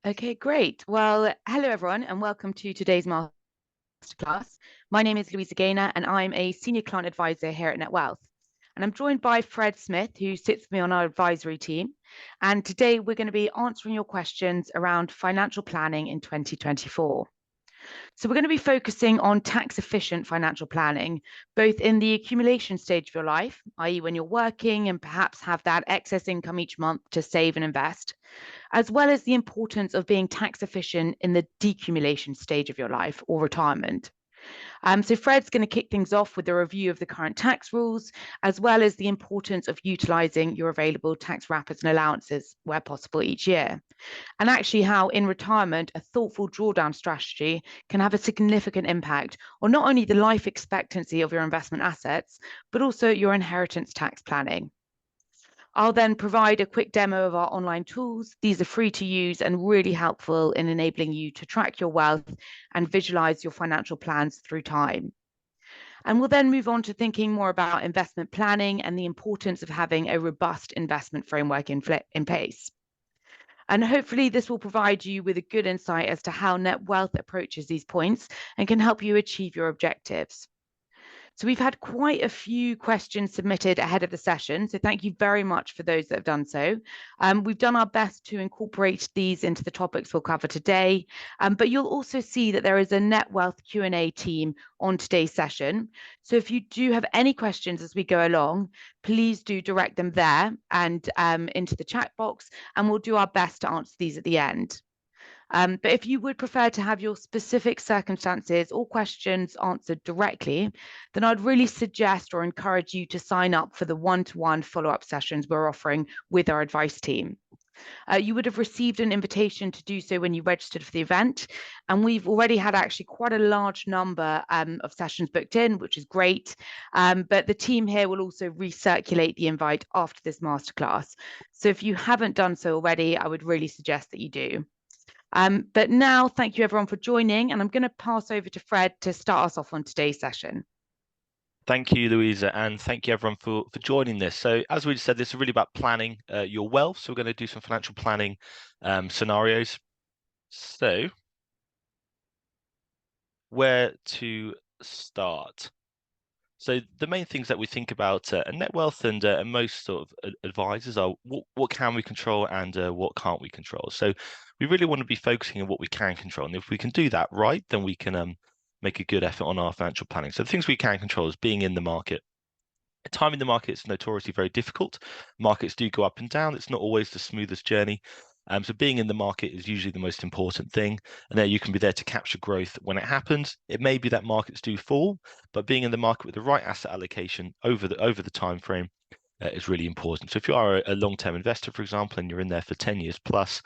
Okay, great. Well, hello everyone, and welcome to today's masterclass. My name is Louisa Gaynor, and I'm a senior client advisor here at Netwealth. And I'm joined by Fred Smith, who sits with me on our advisory team. And today we're going to be answering your questions around financial planning in 2024. So we're going to be focusing on tax efficient financial planning, both in the accumulation stage of your life, i.e., when you're working and perhaps have that excess income each month to save and invest, as well as the importance of being tax efficient in the decumulation stage of your life or retirement. So Fred's going to kick things off with a review of the current tax rules, as well as the importance of utilising your available tax wrappers and allowances where possible each year. And actually how in retirement, a thoughtful drawdown strategy can have a significant impact on not only the life expectancy of your investment assets, but also your inheritance tax planning. I'll then provide a quick demo of our online tools. These are free to use and really helpful in enabling you to track your wealth and visualize your financial plans through time. And we'll then move on to thinking more about investment planning and the importance of having a robust investment framework in place. And hopefully, this will provide you with a good insight as to how Netwealth approaches these points and can help you achieve your objectives. So we've had quite a few questions submitted ahead of the session. So thank you very much for those that have done so. We've done our best to incorporate these into the topics we'll cover today. But you'll also see that there is a Netwealth Q&A team on today's session. So if you do have any questions as we go along, please do direct them there and into the chat box, and we'll do our best to answer these at the end. But if you would prefer to have your specific circumstances or questions answered directly, then I'd really suggest or encourage you to sign up for the one-to-one follow-up sessions we're offering with our advice team. You would have received an invitation to do so when you registered for the event, and we've already had actually quite a large number of sessions booked in, which is great. But the team here will also recirculate the invite after this masterclass. So if you haven't done so already, I would really suggest that you do. But now, thank you everyone for joining, and I'm going to pass over to Fred to start us off on today's session. Thank you, Louisa, and thank you everyone for joining this. So as we said, this is really about planning your wealth. So we're going to do some financial planning scenarios. So where to start? So the main things that we think about at Netwealth and most sort of advisors are what can we control and what can't we control. So we really want to be focusing on what we can control, and if we can do that right, then we can make a good effort on our financial planning. So the things we can control is being in the market. Time in the market is notoriously very difficult. Markets do go up and down. It's not always the smoothest journey. So being in the market is usually the most important thing. And there you can be there to capture growth when it happens. It may be that markets do fall, but being in the market with the right asset allocation over the time frame is really important. So if you are a long-term investor, for example, and you're in there for 10 years plus,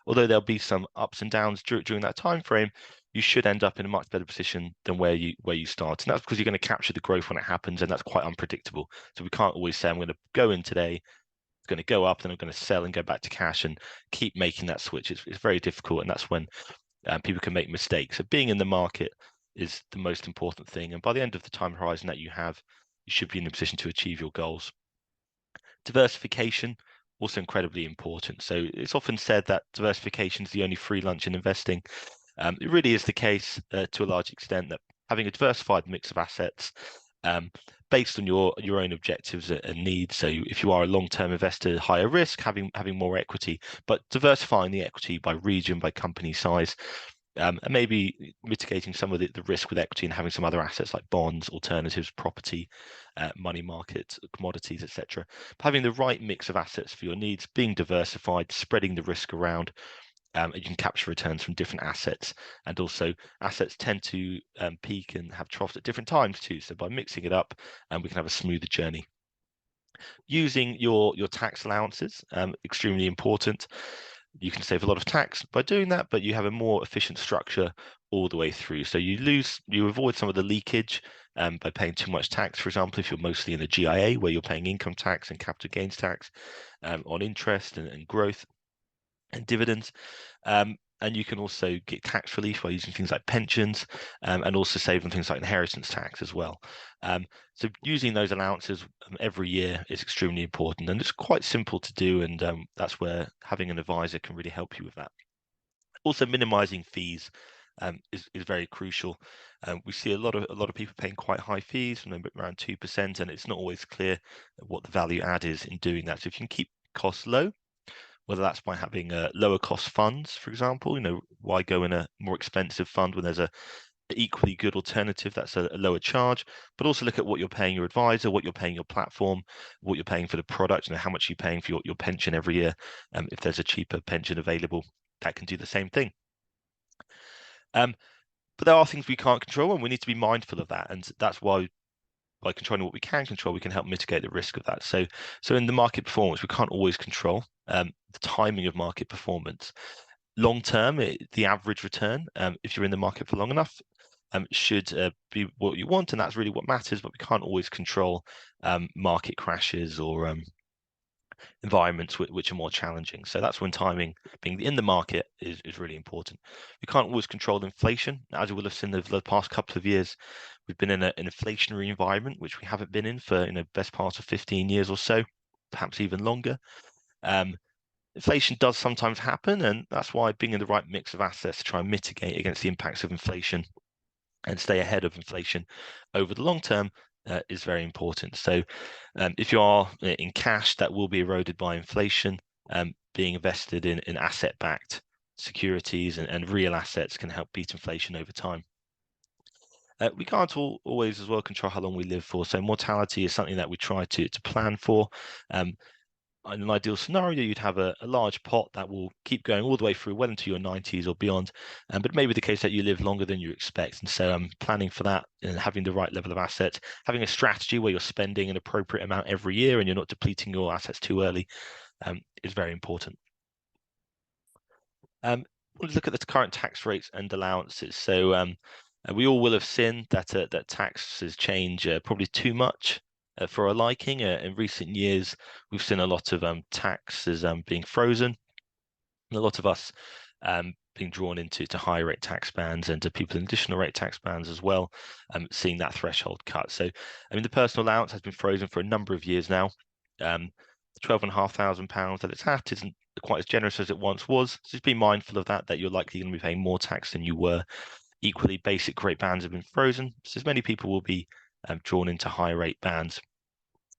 although there'll be some ups and downs during that time frame, you should end up in a much better position than where you start. And that's because you're going to capture the growth when it happens, and that's quite unpredictable. So we can't always say I'm going to go in today, it's going to go up, then I'm going to sell and go back to cash and keep making that switch. It's very difficult, and that's when people can make mistakes. So being in the market is the most important thing. And by the end of the time horizon that you have, you should be in a position to achieve your goals. Diversification, also incredibly important. So it's often said that diversification is the only free lunch in investing. It really is the case to a large extent that having a diversified mix of assets based on your own objectives and needs. So if you are a long-term investor, higher risk, having more equity, but diversifying the equity by region, by company size, and maybe mitigating some of the risk with equity and having some other assets like bonds, alternatives, property, money markets, commodities, etc. Having the right mix of assets for your needs, being diversified, spreading the risk around, you can capture returns from different assets. And also assets tend to peak and have troughs at different times too. So by mixing it up, we can have a smoother journey. Using your tax allowances, extremely important. You can save a lot of tax by doing that, but you have a more efficient structure all the way through. So you avoid some of the leakage by paying too much tax. For example, if you're mostly in a GIA where you're paying income tax and capital gains tax on interest and growth and dividends. And you can also get tax relief by using things like pensions and also save on things like inheritance tax as well. So using those allowances every year is extremely important, and it's quite simple to do, and that's where having an advisor can really help you with that. Also, minimizing fees is very crucial. We see a lot of people paying quite high fees, around 2%, and it's not always clear what the value add is in doing that. So if you can keep costs low, whether that's by having lower cost funds, for example, why go in a more expensive fund when there's a equally good alternative that's a lower charge, but also look at what you're paying your advisor, what you're paying your platform, what you're paying for the product, how much you're paying for your pension every year. If there's a cheaper pension available, that can do the same thing. But there are things we can't control, and we need to be mindful of that. And that's why, by controlling what we can control, we can help mitigate the risk of that. So in the market performance, we can't always control the timing of market performance. Long term, the average return, if you're in the market for long enough, should be what you want, and that's really what matters. But we can't always control market crashes or environments which are more challenging. So that's when timing, being in the market, is really important. We can't always control inflation. As you will have seen over the past couple of years, we've been in an inflationary environment, which we haven't been in for best part of 15 years or so, perhaps even longer. Inflation does sometimes happen, and that's why being in the right mix of assets to try and mitigate against the impacts of inflation and stay ahead of inflation over the long term is very important. So if you are in cash that will be eroded by inflation, being invested in asset-backed securities and real assets can help beat inflation over time. We can't always as well control how long we live for. So mortality is something that we try to plan for. In an ideal scenario, you'd have a large pot that will keep going all the way through well into your 90s or beyond. But it may be the case that you live longer than you expect. And so planning for that and having the right level of assets, having a strategy where you're spending an appropriate amount every year and you're not depleting your assets too early is very important. Let's look at the current tax rates and allowances. So we all will have seen that taxes change probably too much for our liking. In recent years, we've seen a lot of taxes being frozen, and a lot of us being drawn into higher rate tax bands, and people in additional rate tax bands as well, seeing that threshold cut. So, the personal allowance has been frozen for a number of years now. £12,500 that it's at isn't quite as generous as it once was. So just be mindful of that you're likely going to be paying more tax than you were. Equally, basic rate bands have been frozen, so as many people will be drawn into high rate bands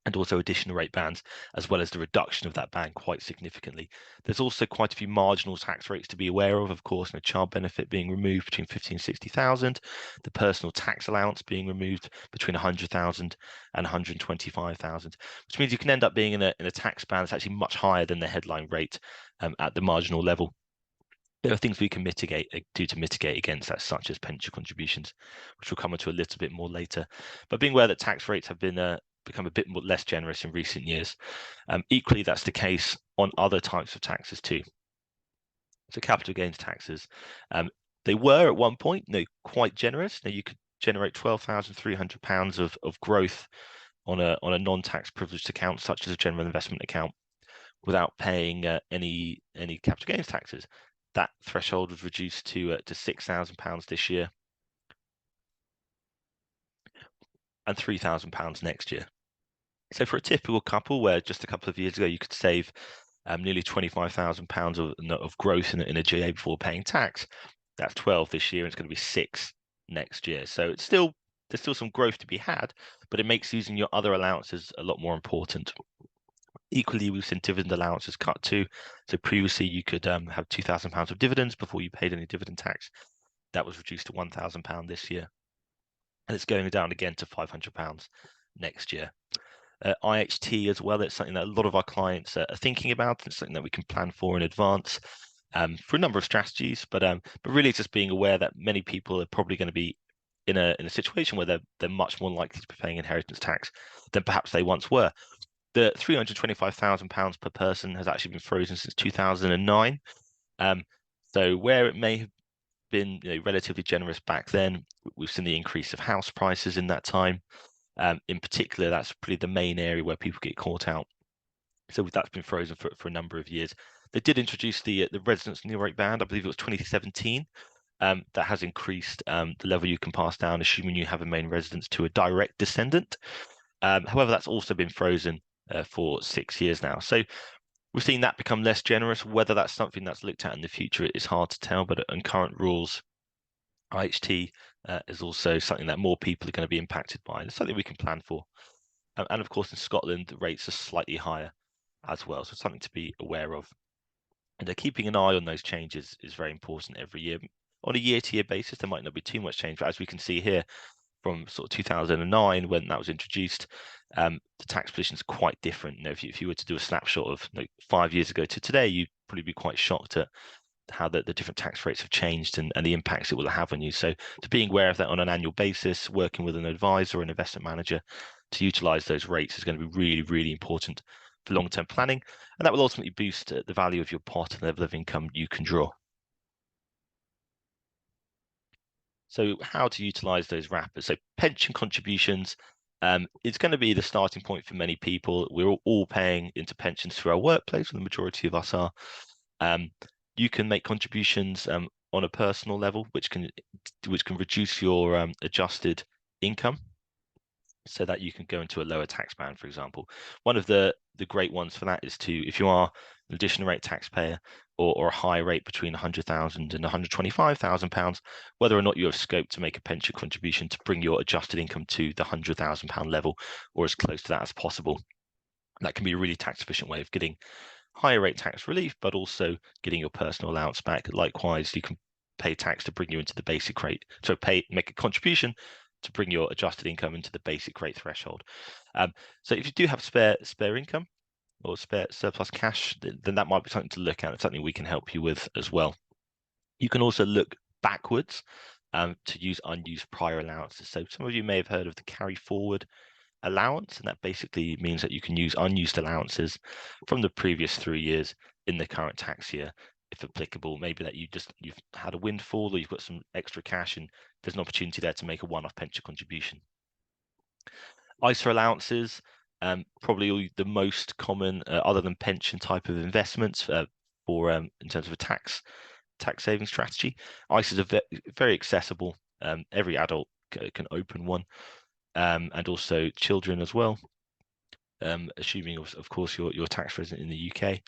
and also additional rate bands, as well as the reduction of that band quite significantly. There's also quite a few marginal tax rates to be aware of course, and a child benefit being removed between 50 and 60,000, the personal tax allowance being removed between 100,000 and 125,000, which means you can end up being in a tax band that's actually much higher than the headline rate at the marginal level. There are things we can do to mitigate against that, such as pension contributions, which we'll come into a little bit more later. But being aware that tax rates have been become a bit more less generous in recent years. Equally, that's the case on other types of taxes too. So capital gains taxes, they were at one point quite generous. Now you could generate £12,300 of growth on a non-tax privileged account, such as a general investment account, without paying any capital gains taxes. That threshold was reduced to £6,000 this year and £3,000 next year. So for a typical couple, where just a couple of years ago you could save nearly £25,000 of growth in a GA before paying tax, that's 12 this year, and it's going to be 6 next year. So there's still some growth to be had, but it makes using your other allowances a lot more important. Equally, we've seen dividend allowances cut too. So previously you could have £2,000 of dividends before you paid any dividend tax. That was reduced to £1,000 this year, and it's going down again to £500 next year. IHT as well, it's something that a lot of our clients are thinking about. It's something that we can plan for in advance for a number of strategies, but really it's just being aware that many people are probably going to be in a situation where they're much more likely to be paying inheritance tax than perhaps they once were. The £325,000 per person has actually been frozen since 2009. So where it may have been relatively generous back then, we've seen the increase of house prices in that time. In particular, that's probably the main area where people get caught out. So that's been frozen for a number of years. They did introduce the residence nil rate band, I believe it was 2017. That has increased the level you can pass down, assuming you have a main residence, to a direct descendant. However, that's also been frozen for 6 years now. So We've seen that become less generous. Whether that's something that's looked at in the future is hard to tell, but in current rules, IHT is also something that more people are going to be impacted by. It's something we can plan for. And of course, in Scotland, the rates are slightly higher as well. So something to be aware of. And keeping an eye on those changes is very important every year. On a year-to-year basis, there might not be too much change, but as we can see here, from sort of 2009 when that was introduced, the tax position is quite different. If you were to do a snapshot of 5 years ago to today, you'd probably be quite shocked at how the different tax rates have changed and the impacts it will have on you. So to being aware of that on an annual basis, working with an advisor or an investment manager to utilize those rates is going to be really, really important for long-term planning. And that will ultimately boost the value of your pot and the level of income you can draw. So how to utilize those wrappers? So pension contributions is going to be the starting point for many people. We're all paying into pensions through our workplace, and the majority of us are. You can make contributions on a personal level, which can reduce your adjusted income, so that you can go into a lower tax band, for example. One of the great ones for that is if you are an additional rate taxpayer or a high rate between 100,000 and 125,000 pounds, whether or not you have scope to make a pension contribution to bring your adjusted income to the 100,000 pound level or as close to that as possible. That can be a really tax efficient way of getting higher rate tax relief, but also getting your personal allowance back. Likewise, you can pay tax to bring you into the basic rate. So make a contribution to bring your adjusted income into the basic rate threshold. So if you do have spare income or spare surplus cash, then that might be something to look at. It's something we can help you with as well. You can also look backwards to use unused prior allowances. So some of you may have heard of the carry forward allowance, and that basically means that you can use unused allowances from the previous 3 years in the current tax year, if applicable. Maybe that you've had a windfall or you've got some extra cash and there's an opportunity there to make a one-off pension contribution. ISA allowances, probably the most common, other than pension type of investments for in terms of a tax saving strategy. ISAs are very accessible. Every adult can open one. And also children as well, assuming of course you're tax resident in the UK.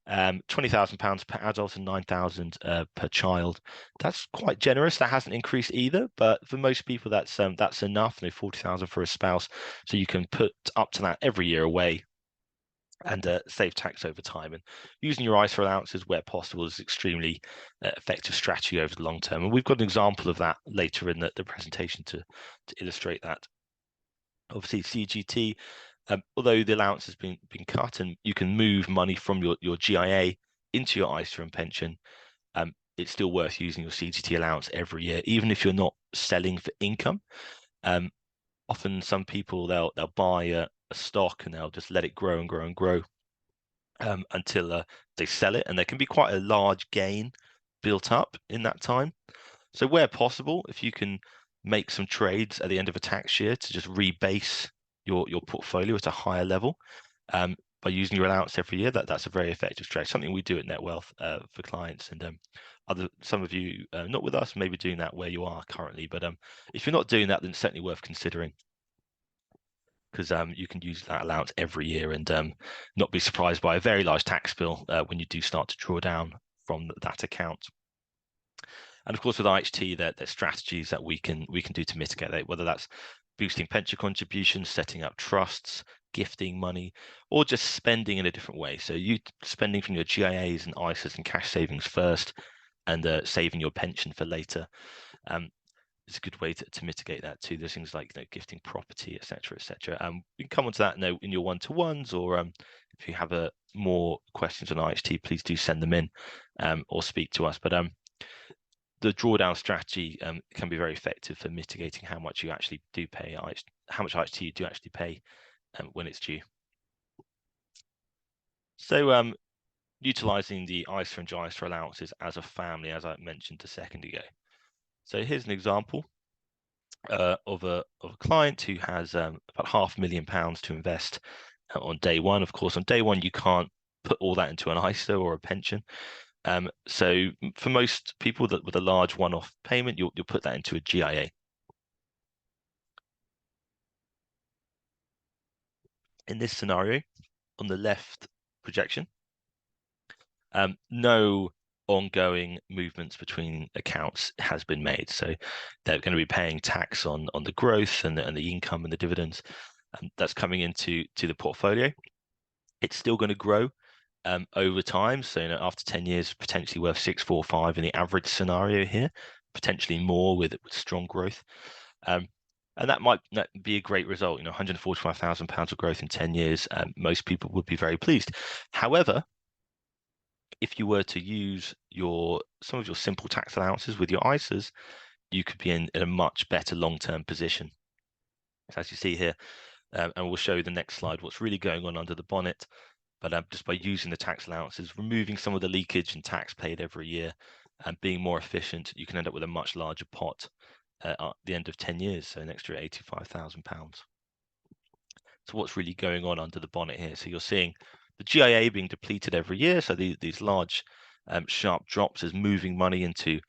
£20,000 per adult and 9,000 per child. That's quite generous. That hasn't increased either, but for most people that's enough. 40,000 for a spouse, so you can put up to that every year away and save tax over time. And using your ISA allowances where possible is extremely effective strategy over the long term. And we've got an example of that later in the presentation to illustrate that. Obviously, CGT, although the allowance has been cut and you can move money from your GIA into your ISA and pension, it's still worth using your CGT allowance every year, even if you're not selling for income. Often some people, they'll buy a stock and they'll just let it grow and grow and grow until they sell it, and there can be quite a large gain built up in that time. So where possible, if you can make some trades at the end of a tax year to just rebase your portfolio at a higher level by using your allowance every year, that's a very effective strategy. Something we do at Netwealth for clients, and some of you not with us, maybe doing that where you are currently. But if you're not doing that, then it's certainly worth considering, because you can use that allowance every year and not be surprised by a very large tax bill when you do start to draw down from that account. And of course, with IHT, there's strategies that we can do to mitigate that, whether that's boosting pension contributions, setting up trusts, gifting money, or just spending in a different way. So you spending from your GIAs and ISAs and cash savings first, and saving your pension for later. It's a good way to mitigate that too. There's things like gifting property, etc., etc. We can come on to that in your one-to-ones, or if you have more questions on IHT, please do send them in or speak to us. But the drawdown strategy can be very effective for mitigating how much you actually do pay, how much IHT you do actually pay when it's due. So utilizing the ISA and JISA allowances as a family, as I mentioned a second ago. So here's an example of a client who has about £500,000 to invest on day one. Of course, on day one, you can't put all that into an ISA or a pension. So for most people that with a large one-off payment, you'll put that into a GIA. In this scenario, on the left projection, No ongoing movements between accounts has been made. So they're going to be paying tax on the growth and the income and the dividends that's coming into the portfolio. It's still going to grow over time. So after 10 years, potentially worth 645 in the average scenario here, potentially more with strong growth. And that might be a great result. £145,000 of growth in 10 years. Most people would be very pleased. However, if you were to use some of your simple tax allowances with your ISAs, you could be in a much better long-term position. So as you see here, and we'll show you the next slide what's really going on under the bonnet. But just by using the tax allowances, removing some of the leakage and tax paid every year, and being more efficient, you can end up with a much larger pot at the end of 10 years, so an extra £85,000. So what's really going on under the bonnet here? So you're seeing the GIA being depleted every year. So these large sharp drops is moving money into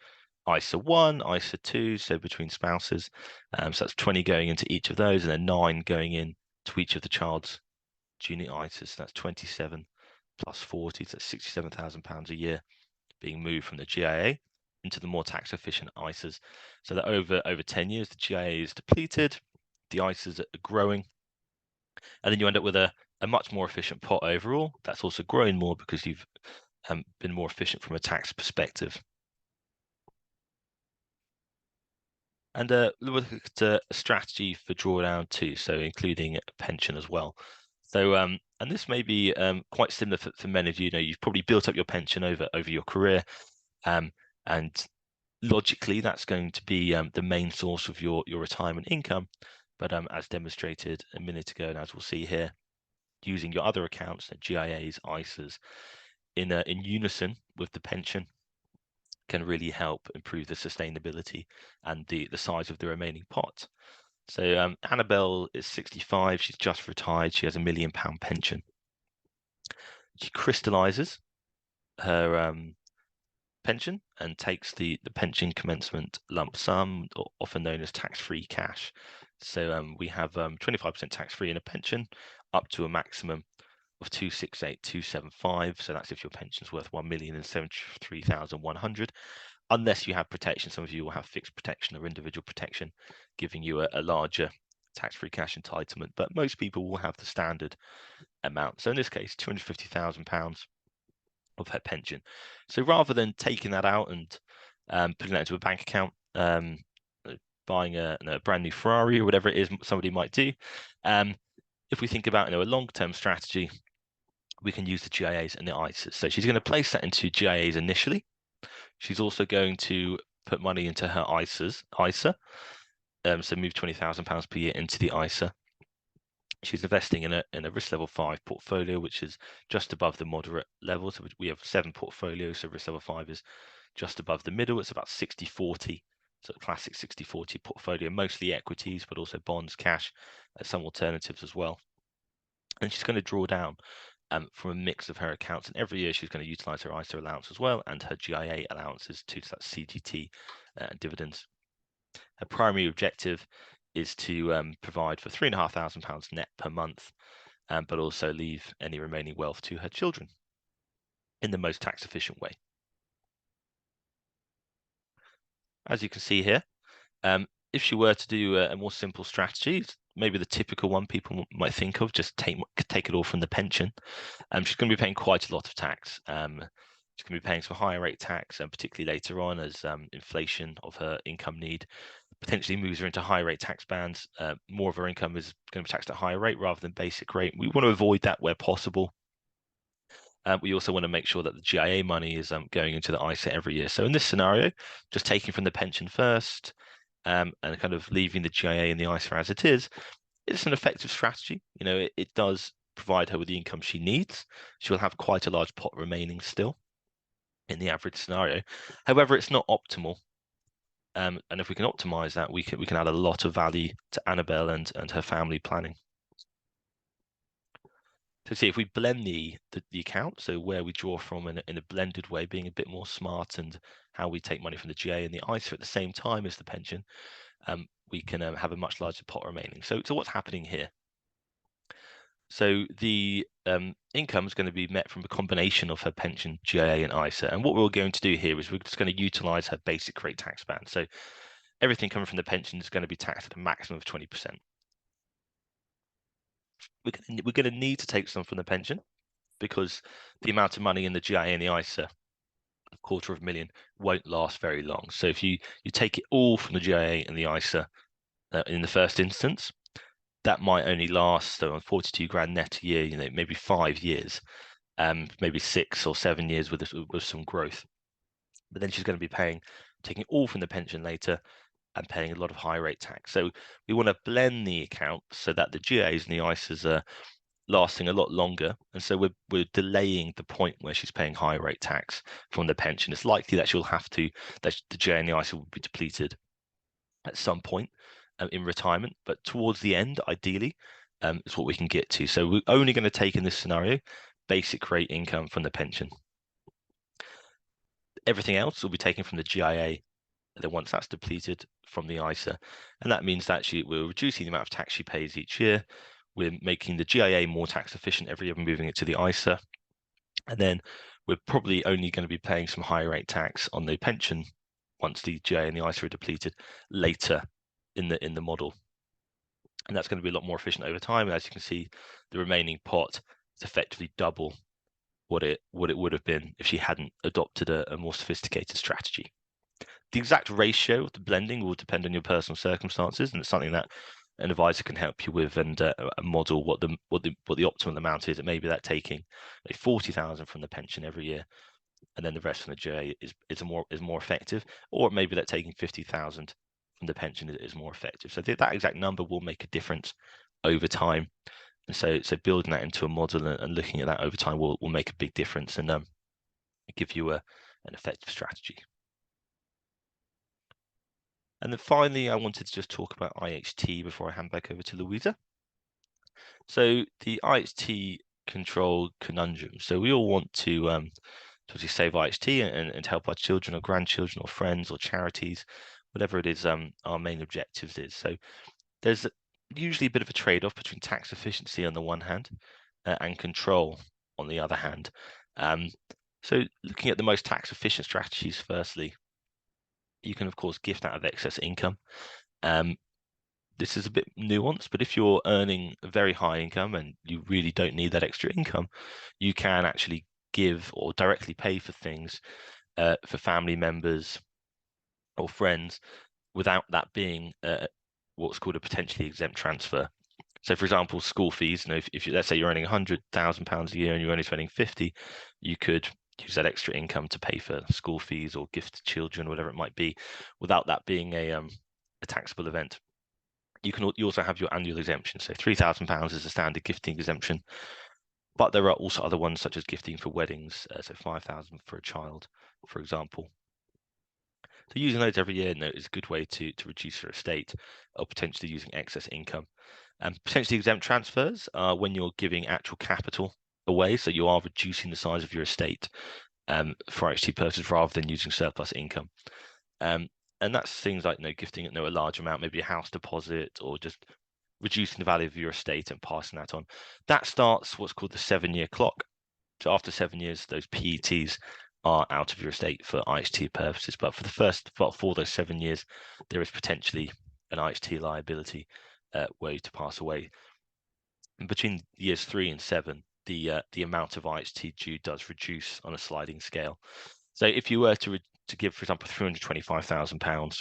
ISA 1, ISA 2, so between spouses. So that's 20 going into each of those, and then 9 going in to each of the child's junior ISAs. So that's 27 plus 40, so that's £67,000 a year being moved from the GIA into the more tax efficient ISAs. So that over 10 years, the GIA is depleted, the ISAs are growing, and then you end up with a much more efficient pot overall. That's also growing more because you've been more efficient from a tax perspective. And look at a strategy for drawdown too, so including a pension as well. So and this may be quite similar for many of you. You've probably built up your pension over your career, and logically that's going to be the main source of your retirement income. But as demonstrated a minute ago, and as we'll see here, using your other accounts, GIAs, ISAs, in unison with the pension, can really help improve the sustainability and the size of the remaining pot. So Annabelle is 65. She's just retired. She has £1 million pension. She crystallizes her pension and takes the pension commencement lump sum, often known as tax-free cash. So we have 25% tax-free in a pension, up to a maximum of 268,275. So that's if your pension's worth 1,073,100, unless you have protection. Some of you will have fixed protection or individual protection, giving you a larger tax-free cash entitlement. But most people will have the standard amount. So in this case, £250,000 of her pension. So rather than taking that out and putting that into a bank account, buying a brand new Ferrari or whatever it is somebody might do, if we think about a long-term strategy, we can use the GIAs and the ISAs. So she's going to place that into GIAs initially. She's also going to put money into her ISA, so move £20,000 per year into the ISA. She's investing in a risk level 5 portfolio, which is just above the moderate level. So we have 7 portfolios, so risk level 5 is just above the middle. It's about 60-40, so classic 60-40 portfolio, mostly equities, but also bonds, cash, some alternatives as well. And she's going to draw down from a mix of her accounts, and every year she's going to utilize her ISA allowance as well and her GIA allowances to that CGT dividends. Her primary objective is to provide for £3,500 net per month, but also leave any remaining wealth to her children in the most tax efficient way. As you can see here, if she were to do a more simple strategy, maybe the typical one people might think of, just take it all from the pension, she's going to be paying quite a lot of tax. She's going to be paying some higher rate tax, and particularly later on as inflation of her income need potentially moves her into high rate tax bands. More of her income is going to be taxed at a higher rate rather than basic rate. We want to avoid that where possible. We also want to make sure that the GIA money is going into the ISA every year. So in this scenario, just taking from the pension first and kind of leaving the GIA and the ISA as it is, it's an effective strategy. It does provide her with the income she needs. She will have quite a large pot remaining still in the average scenario. However, it's not optimal. And if we can optimize that, we can add a lot of value to Annabelle and her family planning. So see, if we blend the account, so where we draw from in a blended way, being a bit more smart, and how we take money from the GA and the ISA at the same time as the pension, we can have a much larger pot remaining. So what's happening here? So the income is going to be met from a combination of her pension, GIA, and ISA. And what we're going to do here is we're just going to utilize her basic rate tax band. So everything coming from the pension is going to be taxed at a maximum of 20%. We're going to need to take some from the pension because the amount of money in the GIA and the ISA, $250,000, won't last very long. So if you take it all from the GIA and the ISA in the first instance, that might only last on 42 grand net a year, maybe 5 years, maybe 6 or 7 years with some growth. But then she's going to be taking it all from the pension later and paying a lot of high rate tax. So we want to blend the account so that the GAs and the ISAs are lasting a lot longer, and so we're delaying the point where she's paying high rate tax from the pension. It's likely that that the GA and the ISA will be depleted at some point in retirement, but towards the end, ideally, is what we can get to. So we're only going to take in this scenario basic rate income from the pension. Everything else will be taken from the GIA. Then once that's depleted, from the ISA, and that means that we're reducing the amount of tax she pays each year. We're making the GIA more tax efficient every year, moving it to the ISA, and then we're probably only going to be paying some higher rate tax on the pension once the GIA and the ISA are depleted later in the model, and that's going to be a lot more efficient over time. And as you can see, the remaining pot is effectively double what it would have been if she hadn't adopted a more sophisticated strategy. The exact ratio of the blending will depend on your personal circumstances, and it's something that an advisor can help you with and model what the optimal amount is. It may be that taking 40,000 from the pension every year, and then the rest from the GA is more effective, or it may be that taking 50,000 from the pension is more effective. So that exact number will make a difference over time, and so building that into a model and looking at that over time will make a big difference and give you an effective strategy. And then finally, I wanted to just talk about IHT before I hand back over to Louisa. So the IHT control conundrum. So we all want to obviously save IHT and help our children or grandchildren or friends or charities, whatever it is our main objectives is. So there's usually a bit of a trade-off between tax efficiency on the one hand and control on the other hand. So looking at the most tax efficient strategies firstly, you can, of course, gift out of excess income. This is a bit nuanced, but if you're earning a very high income and you really don't need that extra income, you can actually give or directly pay for things for family members or friends without that being what's called a potentially exempt transfer. So, for example, school fees. If let's say you're earning £100,000 a year and you're only spending 50, you could use that extra income to pay for school fees or gift to children, whatever it might be, without that being a taxable event. You also have your annual exemption. So £3,000 is a standard gifting exemption, but there are also other ones such as gifting for weddings. So 5,000 for a child, for example. So using those every year is a good way to reduce your estate or potentially using excess income. Potentially exempt transfers are when you're giving actual capital away, so you are reducing the size of your estate for IHT purposes rather than using surplus income. And that's things like gifting a large amount, maybe a house deposit, or just reducing the value of your estate and passing that on. That starts what's called the 7-year clock. So after 7 years, those PETs are out of your estate for IHT purposes. But for those 7 years, there is potentially an IHT liability were you to pass away. And between years 3 and 7, the amount of IHT due does reduce on a sliding scale. So if you were to give, for example, £325,000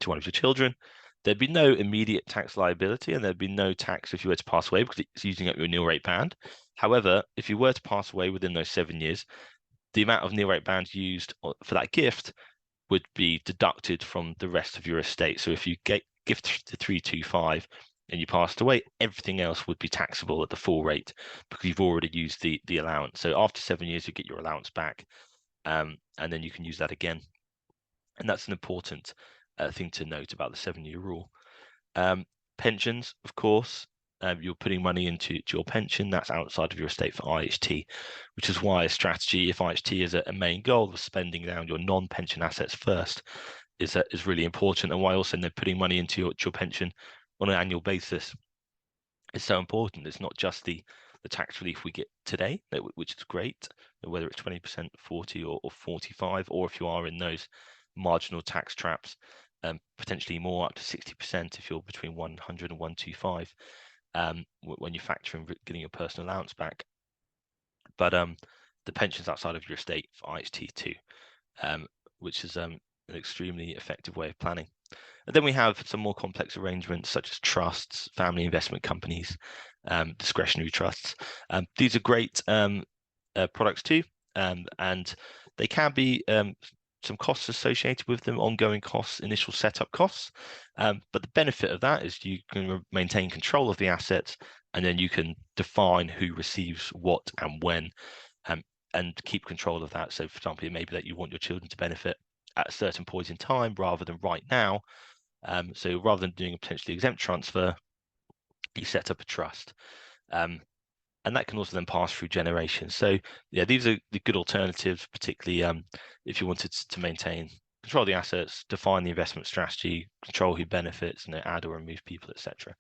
to one of your children, there'd be no immediate tax liability and there'd be no tax if you were to pass away because it's using up your nil rate band. However, if you were to pass away within those 7 years, the amount of nil rate band used for that gift would be deducted from the rest of your estate. So if you gift to 325 and you passed away, everything else would be taxable at the full rate because you've already used the allowance. So after 7 years, you get your allowance back, and then you can use that again. And that's an important thing to note about the 7-year rule. Pensions, of course, you're putting money into your pension. That's outside of your estate for IHT, which is why a strategy, if IHT is a main goal of spending down your non-pension assets first, is really important, and why also putting money into your pension on an annual basis is so important. It's not just the tax relief we get today, which is great, whether it's 20%, 40 or 45, or if you are in those marginal tax traps, potentially more, up to 60% if you're between 100 and 125, when you factor in getting your personal allowance back. But the pensions outside of your estate for IHT2, which is an extremely effective way of planning. And then we have some more complex arrangements such as trusts, family investment companies, discretionary trusts. These are great products too, and they can be some costs associated with them, ongoing costs, initial setup costs. But the benefit of that is you can maintain control of the assets, and then you can define who receives what and when, and keep control of that. So, for example, it may be that you want your children to benefit at a certain point in time rather than right now. So rather than doing a potentially exempt transfer, you set up a trust. And that can also then pass through generations. So yeah, these are the good alternatives, particularly if you wanted to maintain control of the assets, define the investment strategy, control who benefits, and add or remove people, etc.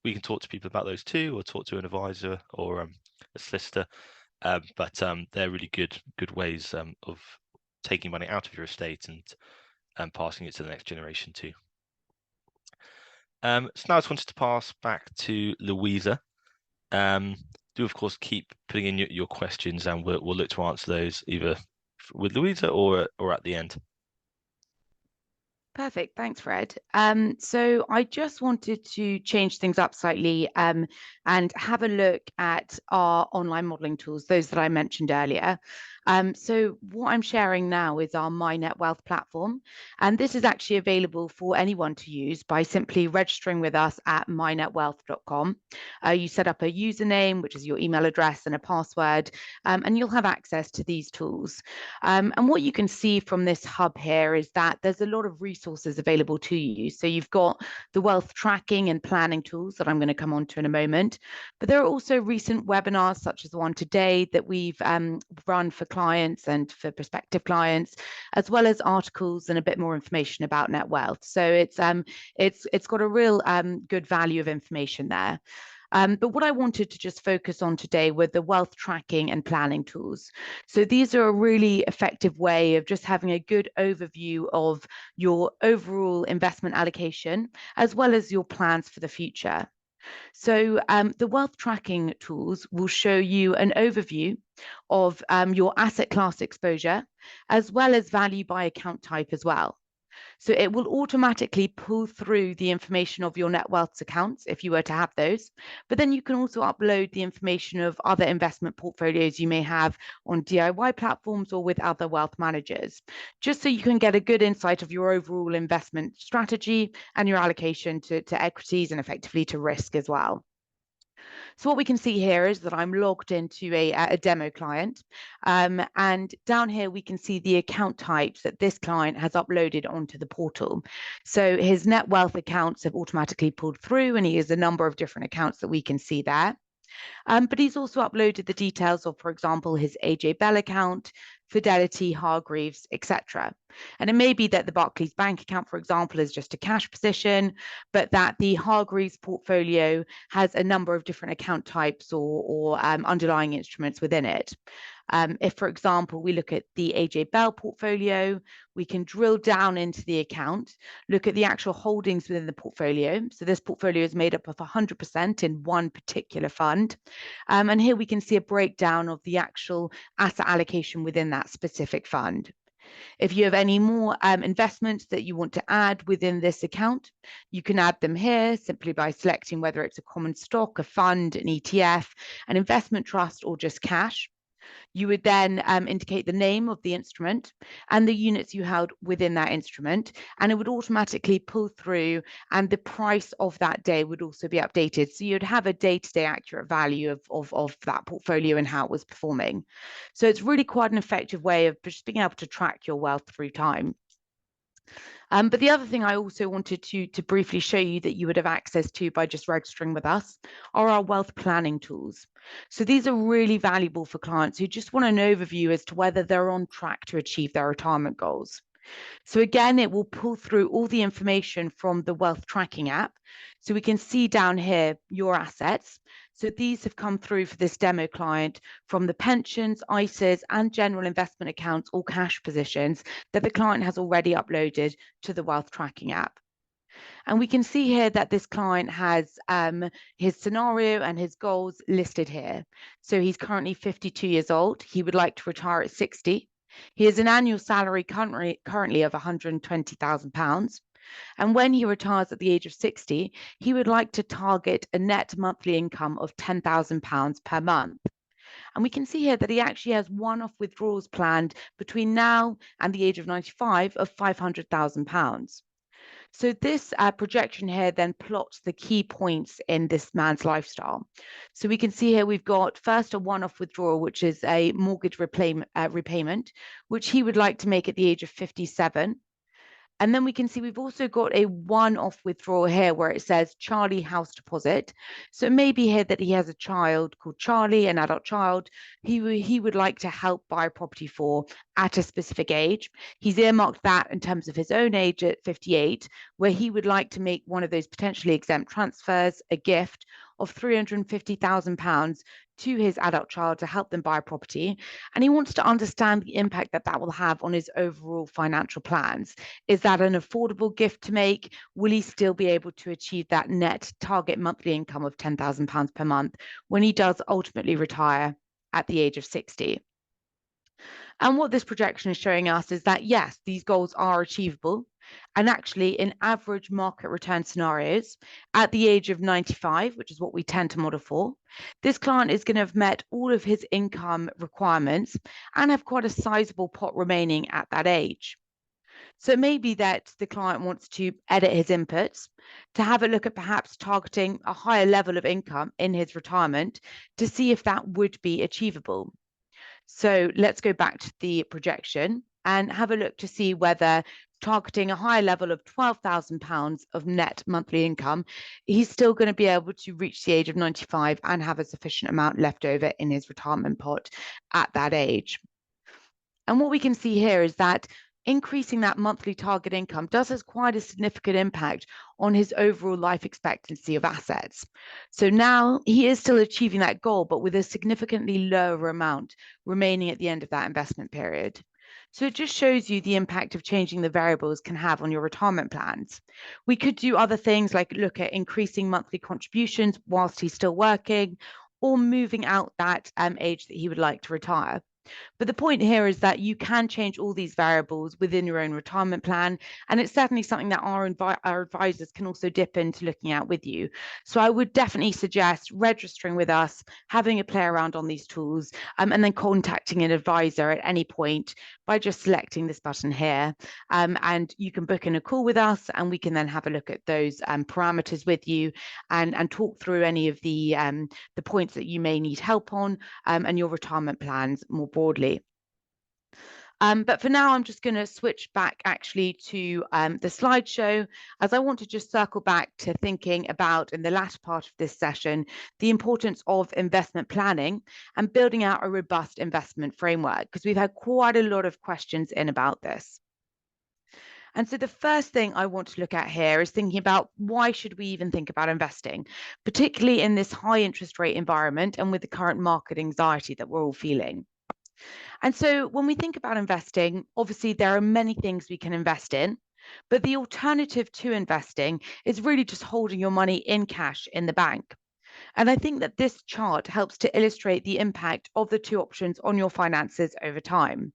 We can talk to people about those too, or talk to an advisor or a solicitor. But they're really good ways of taking money out of your estate and passing it to the next generation too. So now I just wanted to pass back to Louisa. Do of course keep putting in your questions, and we'll look to answer those either with Louisa or at the end. Perfect. Thanks, Fred. So I just wanted to change things up slightly and have a look at our online modeling tools, those that I mentioned earlier. So what I'm sharing now is our My Netwealth platform, and this is actually available for anyone to use by simply registering with us at mynetwealth.com. You set up a username, which is your email address, and a password, and you'll have access to these tools. And what you can see from this hub here is that there's a lot of resources available to you. So you've got the wealth tracking and planning tools that I'm going to come on to in a moment, but there are also recent webinars such as the one today that we've run for clients and for prospective clients, as well as articles and a bit more information about Netwealth. So it's got a real good value of information there. But what I wanted to just focus on today were the wealth tracking and planning tools. So these are a really effective way of just having a good overview of your overall investment allocation, as well as your plans for the future. So the wealth tracking tools will show you an overview of your asset class exposure, as well as value by account type as well. So it will automatically pull through the information of your Netwealth accounts if you were to have those. But then you can also upload the information of other investment portfolios you may have on DIY platforms or with other wealth managers, just so you can get a good insight of your overall investment strategy and your allocation to equities and effectively to risk as well. So what we can see here is that I'm logged into a demo client, and down here we can see the account types that this client has uploaded onto the portal. So his Netwealth accounts have automatically pulled through, and he has a number of different accounts that we can see there. But he's also uploaded the details of, for example, his AJ Bell account, Fidelity, Hargreaves, etc. And it may be that the Barclays bank account, for example, is just a cash position, but that the Hargreaves portfolio has a number of different account types or underlying instruments within it. If, for example, we look at the AJ Bell portfolio, we can drill down into the account, look at the actual holdings within the portfolio. So this portfolio is made up of 100% in one particular fund. And here we can see a breakdown of the actual asset allocation within that specific fund. If you have any more investments that you want to add within this account, you can add them here simply by selecting whether it's a common stock, a fund, an ETF, an investment trust, or just cash. You would then indicate the name of the instrument and the units you held within that instrument, and it would automatically pull through, and the price of that day would also be updated. So you'd have a day-to-day accurate value of that portfolio and how it was performing. So it's really quite an effective way of just being able to track your wealth through time. But the other thing I also wanted to briefly show you that you would have access to by just registering with us are our wealth planning tools. So these are really valuable for clients who just want an overview as to whether they're on track to achieve their retirement goals. So again, it will pull through all the information from the wealth tracking app. So we can see down here your assets. So these have come through for this demo client from the pensions, ISAs, and general investment accounts or cash positions that the client has already uploaded to the wealth tracking app. And we can see here that this client has his scenario and his goals listed here. So he's currently 52 years old. He would like to retire at 60. He has an annual salary currently of £120,000. And when he retires at the age of 60, he would like to target a net monthly income of £10,000 per month. And we can see here that he actually has one-off withdrawals planned between now and the age of 95 of £500,000. So this projection here then plots the key points in this man's lifestyle. So we can see here we've got first a one-off withdrawal, which is a mortgage repayment, which he would like to make at the age of 57. And then we can see we've also got a one-off withdrawal here where it says Charlie house deposit. So it may be here that he has a child called Charlie, an adult child, he would like to help buy a property for at a specific age. He's earmarked that in terms of his own age at 58, where he would like to make one of those potentially exempt transfers, a gift of £350,000 to his adult child to help them buy a property. And he wants to understand the impact that that will have on his overall financial plans. Is that an affordable gift to make? Will he still be able to achieve that net target monthly income of £10,000 per month when he does ultimately retire at the age of 60? And what this projection is showing us is that, yes, these goals are achievable. And actually, in average market return scenarios, at the age of 95, which is what we tend to model for, this client is going to have met all of his income requirements and have quite a sizable pot remaining at that age. So it may be that the client wants to edit his inputs, to have a look at perhaps targeting a higher level of income in his retirement to see if that would be achievable. So let's go back to the projection and have a look to see whether targeting a higher level of £12,000 of net monthly income, he's still going to be able to reach the age of 95 and have a sufficient amount left over in his retirement pot at that age. And what we can see here is that increasing that monthly target income does have quite a significant impact on his overall life expectancy of assets. So now he is still achieving that goal, but with a significantly lower amount remaining at the end of that investment period. So it just shows you the impact of changing the variables can have on your retirement plans. We could do other things like look at increasing monthly contributions whilst he's still working, or moving out that age that he would like to retire. But the point here is that you can change all these variables within your own retirement plan. And it's certainly something that our advisors can also dip into looking at with you. So I would definitely suggest registering with us, having a play around on these tools, and then contacting an advisor at any point by just selecting this button here. And you can book in a call with us and we can then have a look at those parameters with you and talk through any of the points that you may need help on and your retirement plans more broadly. But for now, I'm just going to switch back actually to the slideshow, as I want to just circle back to thinking about, in the latter part of this session, the importance of investment planning and building out a robust investment framework, because we've had quite a lot of questions in about this. And so the first thing I want to look at here is thinking about why should we even think about investing, particularly in this high interest rate environment and with the current market anxiety that we're all feeling. And so when we think about investing, obviously there are many things we can invest in, but the alternative to investing is really just holding your money in cash in the bank. And I think that this chart helps to illustrate the impact of the two options on your finances over time.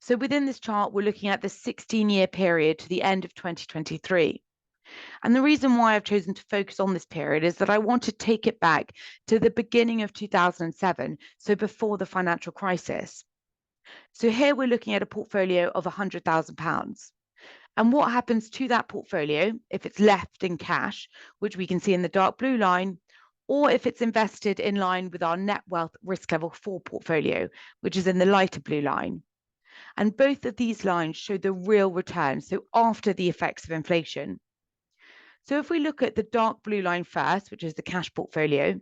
So within this chart, we're looking at the 16-year period to the end of 2023. And the reason why I've chosen to focus on this period is that I want to take it back to the beginning of 2007, so before the financial crisis. So here we're looking at a portfolio of £100,000. And what happens to that portfolio if it's left in cash, which we can see in the dark blue line, or if it's invested in line with our Netwealth risk level 4 portfolio, which is in the lighter blue line. And both of these lines show the real return, so after the effects of inflation. So if we look at the dark blue line first, which is the cash portfolio,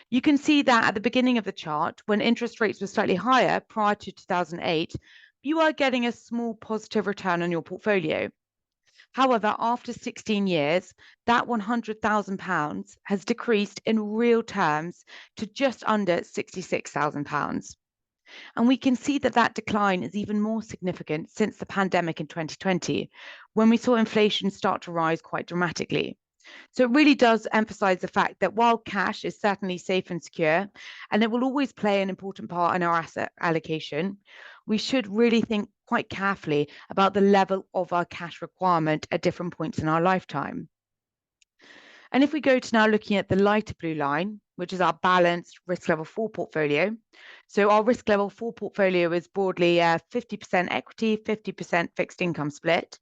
you can see that at the beginning of the chart, when interest rates were slightly higher prior to 2008, you are getting a small positive return on your portfolio. However, after 16 years, that £100,000 has decreased in real terms to just under £66,000. And we can see that that decline is even more significant since the pandemic in 2020, when we saw inflation start to rise quite dramatically. So it really does emphasize the fact that while cash is certainly safe and secure, and it will always play an important part in our asset allocation, we should really think quite carefully about the level of our cash requirement at different points in our lifetime. And if we go to now looking at the lighter blue line, which is our balanced risk level 4 portfolio. So our risk level 4 portfolio is broadly a 50% equity, 50% fixed income split.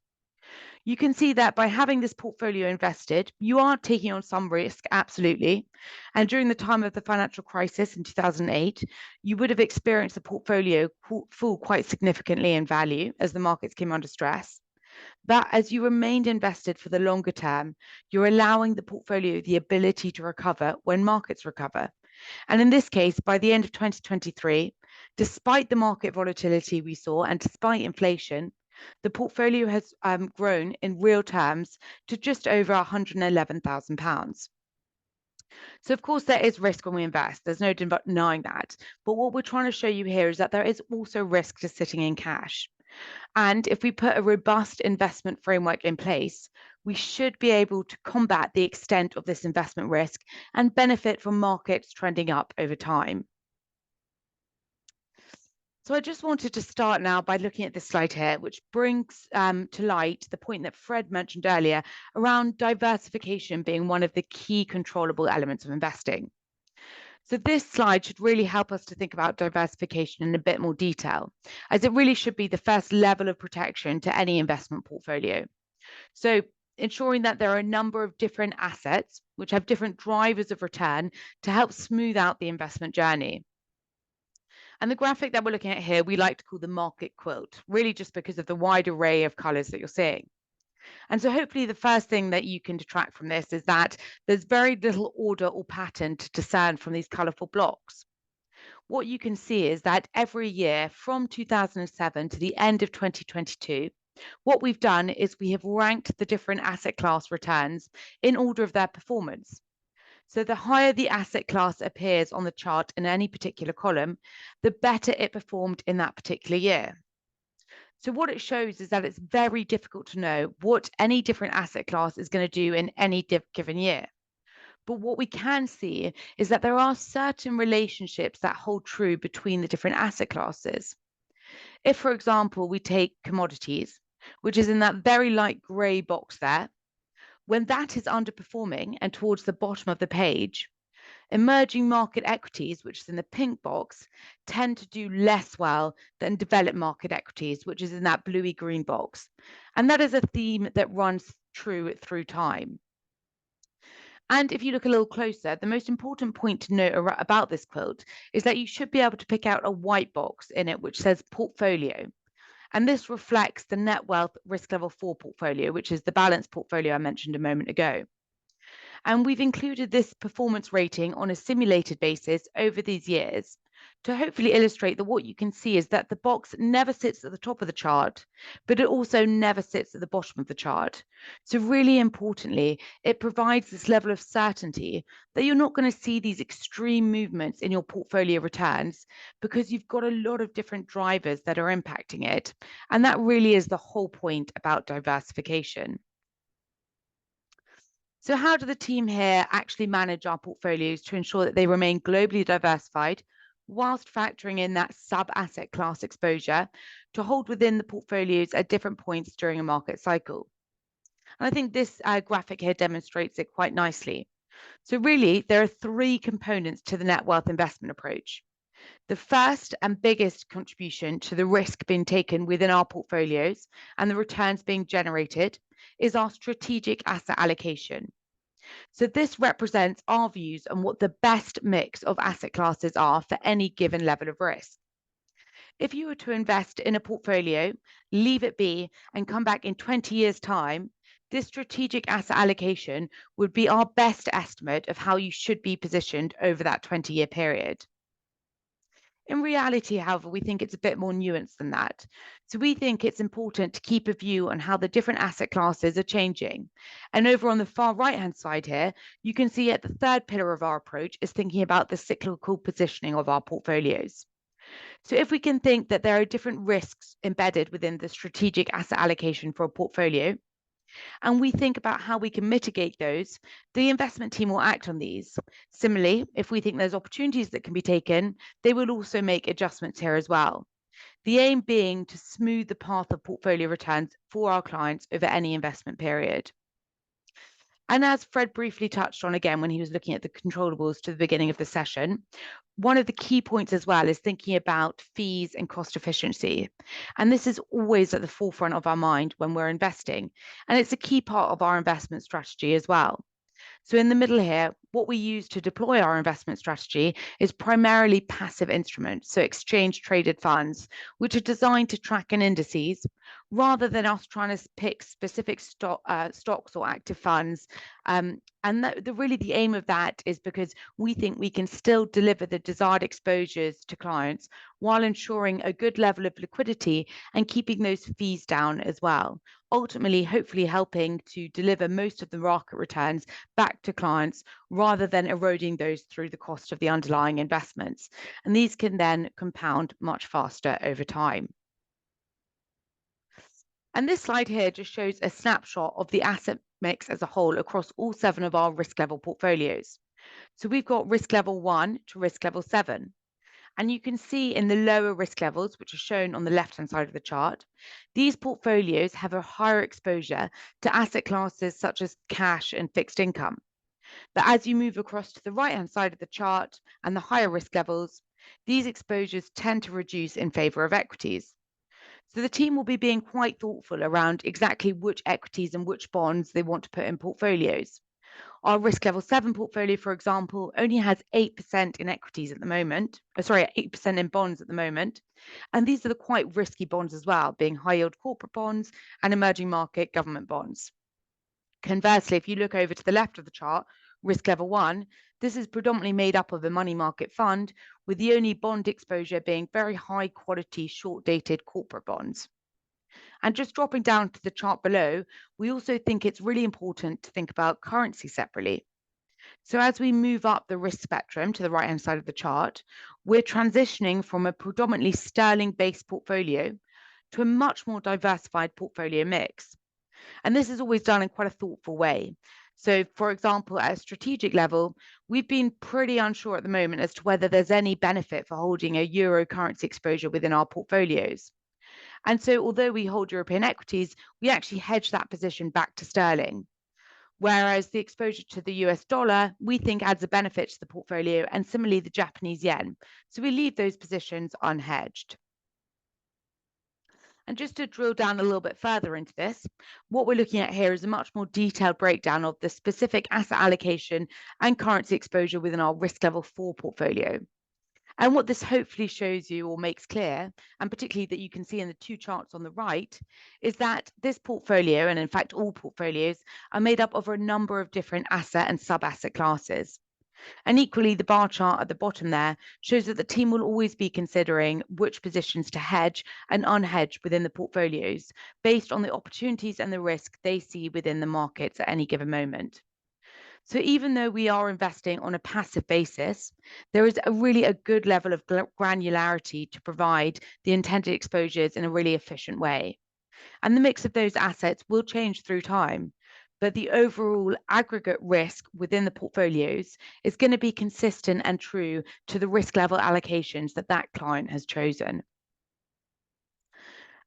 You can see that by having this portfolio invested, you are taking on some risk, absolutely. And during the time of the financial crisis in 2008, you would have experienced the portfolio fall quite significantly in value as the markets came under stress. But as you remained invested for the longer term, you're allowing the portfolio the ability to recover when markets recover. And in this case, by the end of 2023, despite the market volatility we saw and despite inflation, the portfolio has grown in real terms to just over £111,000. So, of course, there is risk when we invest. There's no denying that. But what we're trying to show you here is that there is also risk to sitting in cash. And if we put a robust investment framework in place, we should be able to combat the extent of this investment risk and benefit from markets trending up over time. So I just wanted to start now by looking at this slide here, which brings to light the point that Fred mentioned earlier around diversification being one of the key controllable elements of investing. So this slide should really help us to think about diversification in a bit more detail, as it really should be the first level of protection to any investment portfolio. So ensuring that there are a number of different assets which have different drivers of return to help smooth out the investment journey. And the graphic that we're looking at here, we like to call the market quilt, really just because of the wide array of colors that you're seeing. And so hopefully the first thing that you can detract from this is that there's very little order or pattern to discern from these colorful blocks. What you can see is that every year from 2007 to the end of 2022, what we've done is we have ranked the different asset class returns in order of their performance. So the higher the asset class appears on the chart in any particular column, the better it performed in that particular year. So what it shows is that it's very difficult to know what any different asset class is going to do in any given year. But what we can see is that there are certain relationships that hold true between the different asset classes. If, for example, we take commodities, which is in that very light grey box there, when that is underperforming and towards the bottom of the page, emerging market equities, which is in the pink box, tend to do less well than developed market equities, which is in that bluey green box. And that is a theme that runs true through time. And if you look a little closer, the most important point to note about this quilt is that you should be able to pick out a white box in it which says portfolio. And this reflects the Netwealth risk level 4 portfolio, which is the balanced portfolio I mentioned a moment ago. And we've included this performance rating on a simulated basis over these years to hopefully illustrate that what you can see is that the box never sits at the top of the chart, but it also never sits at the bottom of the chart. So really importantly, it provides this level of certainty that you're not going to see these extreme movements in your portfolio returns because you've got a lot of different drivers that are impacting it. And that really is the whole point about diversification. So how do the team here actually manage our portfolios to ensure that they remain globally diversified whilst factoring in that sub-asset class exposure to hold within the portfolios at different points during a market cycle? And I think this graphic here demonstrates it quite nicely. So really, there are three components to the net wealth investment approach. The first and biggest contribution to the risk being taken within our portfolios and the returns being generated is our strategic asset allocation. So this represents our views on what the best mix of asset classes are for any given level of risk. If you were to invest in a portfolio, leave it be, and come back in 20 years' time, this strategic asset allocation would be our best estimate of how you should be positioned over that 20-year period. In reality, however, we think it's a bit more nuanced than that. So we think it's important to keep a view on how the different asset classes are changing. And over on the far right-hand side here, you can see at the third pillar of our approach is thinking about the cyclical positioning of our portfolios. So if we can think that there are different risks embedded within the strategic asset allocation for a portfolio, and we think about how we can mitigate those, the investment team will act on these. Similarly, if we think there's opportunities that can be taken, they will also make adjustments here as well. The aim being to smooth the path of portfolio returns for our clients over any investment period. And as Fred briefly touched on again when he was looking at the controllables to the beginning of the session, one of the key points as well is thinking about fees and cost efficiency. And this is always at the forefront of our mind when we're investing. And it's a key part of our investment strategy as well. So in the middle here, what we use to deploy our investment strategy is primarily passive instruments, so exchange traded funds, which are designed to track in indices rather than us trying to pick specific stocks or active funds. And really the aim of that is because we think we can still deliver the desired exposures to clients while ensuring a good level of liquidity and keeping those fees down as well. Ultimately, hopefully helping to deliver most of the market returns back to clients rather than eroding those through the cost of the underlying investments. And these can then compound much faster over time. And this slide here just shows a snapshot of the asset mix as a whole across all 7 of our risk level portfolios. So we've got risk level 1 to risk level 7. And you can see in the lower risk levels, which are shown on the left-hand side of the chart, these portfolios have a higher exposure to asset classes such as cash and fixed income. But as you move across to the right-hand side of the chart and the higher risk levels, these exposures tend to reduce in favor of equities. So the team will be being quite thoughtful around exactly which equities and which bonds they want to put in portfolios. Our risk level 7 portfolio, for example, only has 8% in equities at the moment. 8% in bonds at the moment. And these are the quite risky bonds as well, being high yield corporate bonds and emerging market government bonds. Conversely, if you look over to the left of the chart, risk level 1, this is predominantly made up of a money market fund, with the only bond exposure being very high quality, short dated corporate bonds. And just dropping down to the chart below, we also think it's really important to think about currency separately. So as we move up the risk spectrum to the right-hand side of the chart, we're transitioning from a predominantly sterling-based portfolio to a much more diversified portfolio mix. And this is always done in quite a thoughtful way. So, for example, at a strategic level, we've been pretty unsure at the moment as to whether there's any benefit for holding a euro currency exposure within our portfolios. And so, although we hold European equities, we actually hedge that position back to sterling. Whereas the exposure to the US dollar, we think adds a benefit to the portfolio, and similarly the Japanese yen. So we leave those positions unhedged. And just to drill down a little bit further into this, what we're looking at here is a much more detailed breakdown of the specific asset allocation and currency exposure within our risk level 4 portfolio. And what this hopefully shows you or makes clear, and particularly that you can see in the 2 charts on the right, is that this portfolio, and in fact all portfolios, are made up of a number of different asset and sub-asset classes. And equally, the bar chart at the bottom there shows that the team will always be considering which positions to hedge and unhedge within the portfolios based on the opportunities and the risk they see within the markets at any given moment. So even though we are investing on a passive basis, there is really a good level of granularity to provide the intended exposures in a really efficient way. And the mix of those assets will change through time, but the overall aggregate risk within the portfolios is going to be consistent and true to the risk level allocations that that client has chosen.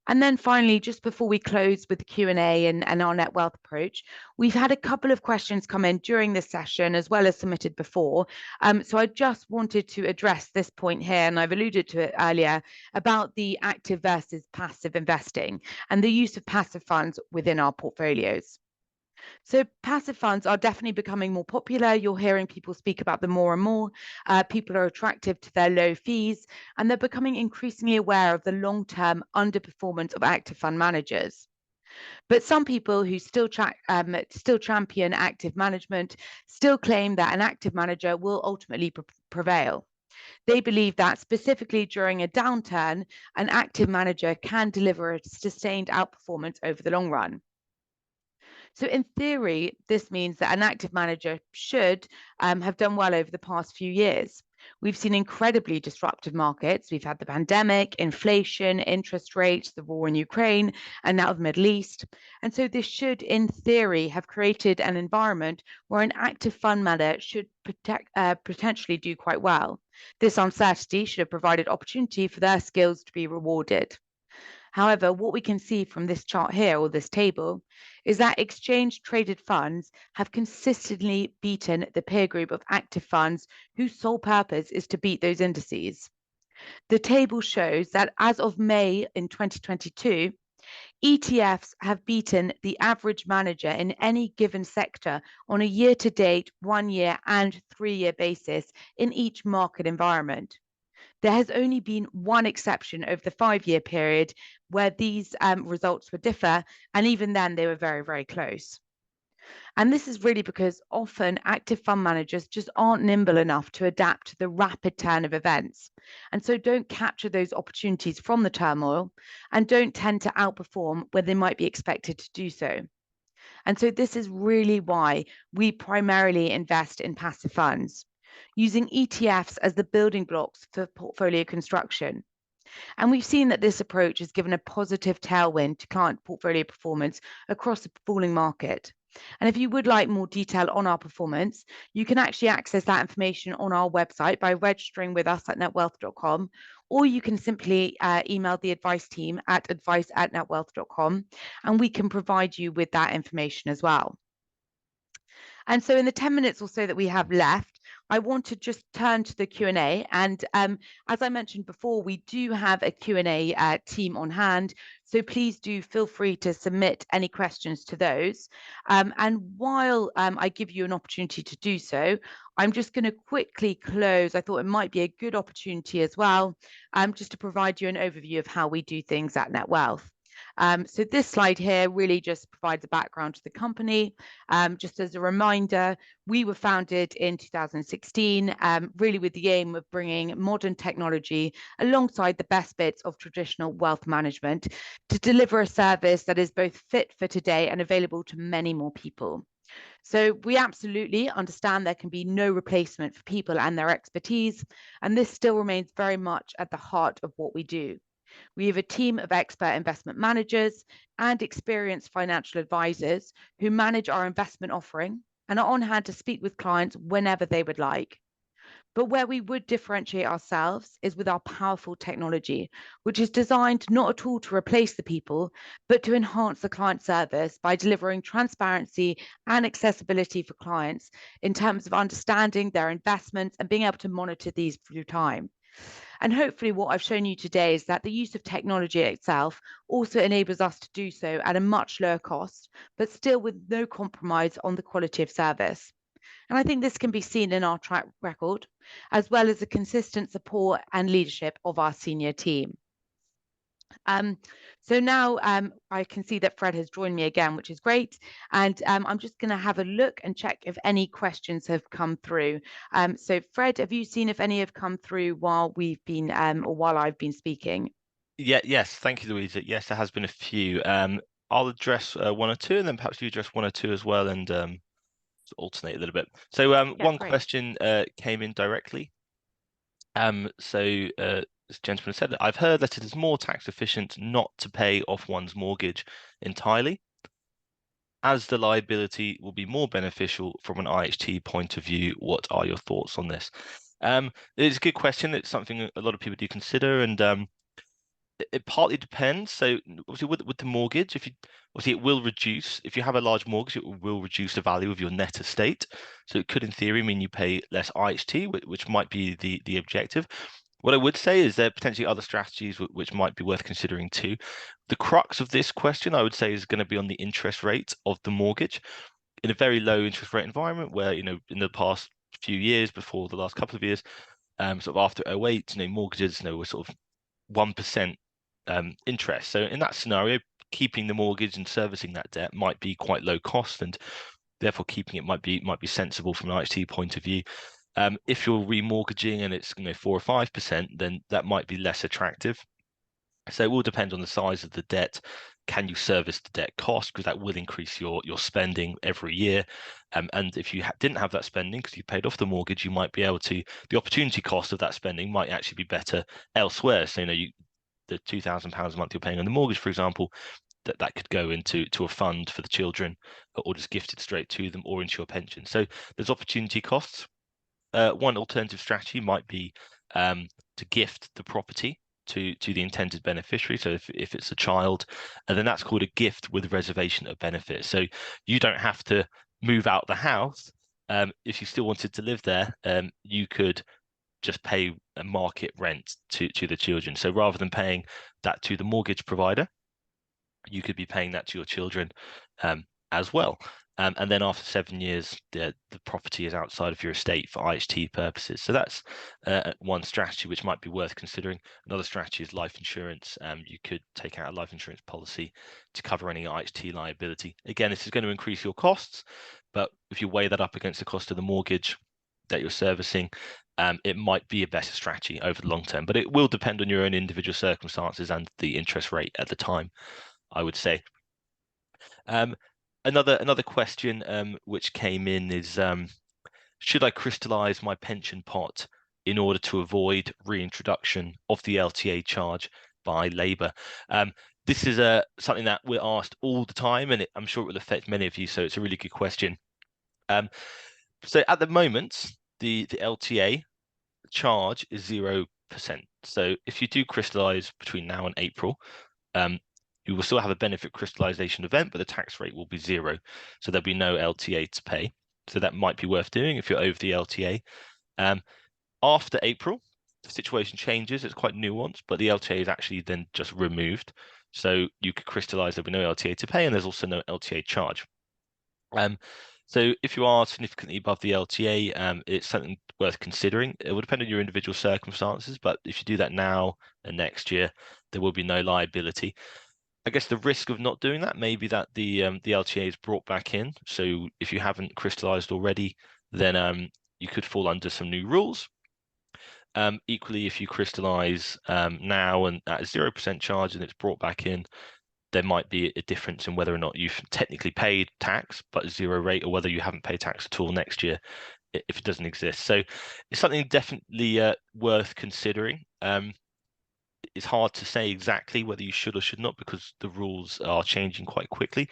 And then finally, just before we close with the Q&A and our Netwealth approach, we've had a couple of questions come in during this session as well as submitted before. So I just wanted to address this point here, and I've alluded to it earlier, about the active versus passive investing and the use of passive funds within our portfolios. So passive funds are definitely becoming more popular. You're hearing people speak about them more and more. People are attractive to their low fees, and they're becoming increasingly aware of the long-term underperformance of active fund managers. But some people who still champion active management still claim that an active manager will ultimately prevail. They believe that specifically during a downturn, an active manager can deliver a sustained outperformance over the long run. So in theory, this means that an active manager should have done well over the past few years. We've seen incredibly disruptive markets. We've had the pandemic, inflation, interest rates, the war in Ukraine, and now the Middle East. And so this should, in theory, have created an environment where an active fund manager should potentially do quite well. This uncertainty should have provided opportunity for their skills to be rewarded. However, what we can see from this chart here, or this table, is that exchange traded funds have consistently beaten the peer group of active funds whose sole purpose is to beat those indices. The table shows that as of May in 2022, ETFs have beaten the average manager in any given sector on a year-to-date, 1 year and 3-year basis in each market environment. There has only been one exception over the 5-year period where these results would differ, and even then they were very, very close. And this is really because often active fund managers just aren't nimble enough to adapt to the rapid turn of events, and so don't capture those opportunities from the turmoil and don't tend to outperform when they might be expected to do so. And so this is really why we primarily invest in passive funds, using ETFs as the building blocks for portfolio construction. And we've seen that this approach has given a positive tailwind to client portfolio performance across the falling market. And if you would like more detail on our performance, you can actually access that information on our website by registering with us at netwealth.com, or you can simply email the advice team at advice@netwealth.com, and we can provide you with that information as well. And so in the 10 minutes or so that we have left, I want to just turn to the Q&A. And as I mentioned before, we do have a Q&A team on hand. So please do feel free to submit any questions to those. And while I give you an opportunity to do so, I'm just going to quickly close. I thought it might be a good opportunity as well, just to provide you an overview of how we do things at Netwealth. So this slide here really just provides a background to the company. Just as a reminder, we were founded in 2016, really with the aim of bringing modern technology alongside the best bits of traditional wealth management to deliver a service that is both fit for today and available to many more people. So we absolutely understand there can be no replacement for people and their expertise, and this still remains very much at the heart of what we do. We have a team of expert investment managers and experienced financial advisors who manage our investment offering and are on hand to speak with clients whenever they would like. But where we would differentiate ourselves is with our powerful technology, which is designed not at all to replace the people, but to enhance the client service by delivering transparency and accessibility for clients in terms of understanding their investments and being able to monitor these through time. And hopefully what I've shown you today is that the use of technology itself also enables us to do so at a much lower cost, but still with no compromise on the quality of service. And I think this can be seen in our track record, as well as the consistent support and leadership of our senior team. So now I can see that Fred has joined me again, which is great. And I'm just going to have a look and check if any questions have come through. So Fred, have you seen if any have come through while we've been or while I've been speaking? Yes, thank you, Louisa. Yes, there has been a few. I'll address one or two, and then perhaps you address one or two as well, and alternate a little bit. So Yeah, one great. question came in directly. This gentleman said that I've heard that it is more tax efficient not to pay off one's mortgage entirely, as the liability will be more beneficial from an IHT point of view. What are your thoughts on this? It's a good question. It's something a lot of people do consider, and it partly depends. So obviously with the mortgage, obviously it will reduce. If you have a large mortgage, it will reduce the value of your net estate. So it could, in theory, mean you pay less IHT, which might be the objective. What I would say is there are potentially other strategies which might be worth considering too. The crux of this question, I would say, is going to be on the interest rate of the mortgage. In a very low interest rate environment where, in the past few years, before the last couple of years, sort of after 08, mortgages, were sort of 1% interest. So in that scenario, keeping the mortgage and servicing that debt might be quite low cost, and therefore keeping it might be sensible from an IHT point of view. If you're remortgaging and it's 4 or 5%, then that might be less attractive. So it will depend on the size of the debt. Can you service the debt cost? Because that will increase your spending every year. And if you didn't have that spending because you paid off the mortgage, you might be able to, the opportunity cost of that spending might actually be better elsewhere. So, the £2,000 a month you're paying on the mortgage, for example, that could go into a fund for the children, or just gifted straight to them, or into your pension. So there's opportunity costs. One alternative strategy might be to gift the property to the intended beneficiary. So if it's a child, and then that's called a gift with reservation of benefit. So you don't have to move out the house. If you still wanted to live there, you could just pay a market rent to the children. So rather than paying that to the mortgage provider, you could be paying that to your children as well. And then after 7 years, the property is outside of your estate for IHT purposes. So that's one strategy which might be worth considering. Another strategy is life insurance. You could take out a life insurance policy to cover any IHT liability. Again, this is going to increase your costs, but if you weigh that up against the cost of the mortgage that you're servicing, it might be a better strategy over the long term. But it will depend on your own individual circumstances and the interest rate at the time, I would say. Another question which came in is, should I crystallize my pension pot in order to avoid reintroduction of the LTA charge by Labour? This is something that we're asked all the time, and I'm sure it will affect many of you, so it's a really good question. So at the moment, the LTA charge is 0%. So if you do crystallize between now and April, you will still have a benefit crystallization event, but the tax rate will be 0. So there'll be no LTA to pay. So that might be worth doing if you're over the LTA. After April, the situation changes. It's quite nuanced, but the LTA is actually then just removed. So you could crystallize, there'll be no LTA to pay, and there's also no LTA charge. So if you are significantly above the LTA, it's something worth considering. It will depend on your individual circumstances, but if you do that now and next year, there will be no liability. I guess the risk of not doing that may be that the LTA is brought back in. So if you haven't crystallized already, then you could fall under some new rules. Equally, if you crystallize now and at a 0% charge and it's brought back in, there might be a difference in whether or not you've technically paid tax but 0 rate, or whether you haven't paid tax at all next year if it doesn't exist. So it's something definitely worth considering. It's hard to say exactly whether you should or should not, because the rules are changing quite quickly.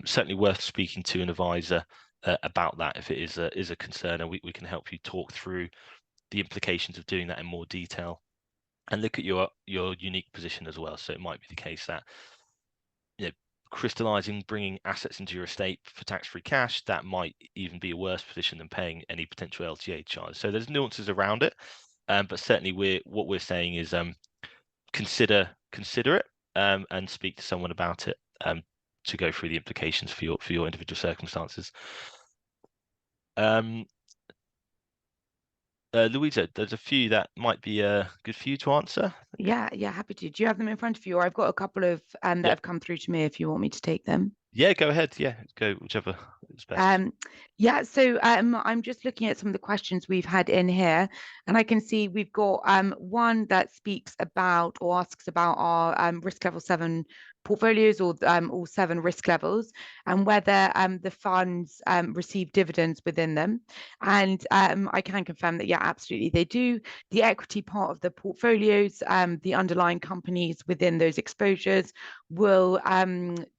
Certainly worth speaking to an advisor about that if it is a concern, and we can help you talk through the implications of doing that in more detail and look at your unique position as well. So it might be the case that crystallizing, bringing assets into your estate for tax-free cash, that might even be a worse position than paying any potential LTA charge. So there's nuances around it, but certainly what we're saying is consider it and speak to someone about it to go through the implications for your individual circumstances. Louisa, there's a few that might be good for you to answer. Yeah, happy to. Do you have them in front of you? Or I've got a couple of that have come through to me if you want me to take them. Yeah, go ahead. Yeah, go whichever is best. Yeah, so I'm just looking at some of the questions we've had in here, and I can see we've got one that speaks about or asks about our risk level 7 portfolios, or all 7 risk levels, and whether the funds receive dividends within them. And I can confirm that, yeah, absolutely they do. The equity part of the portfolios, the underlying companies within those exposures will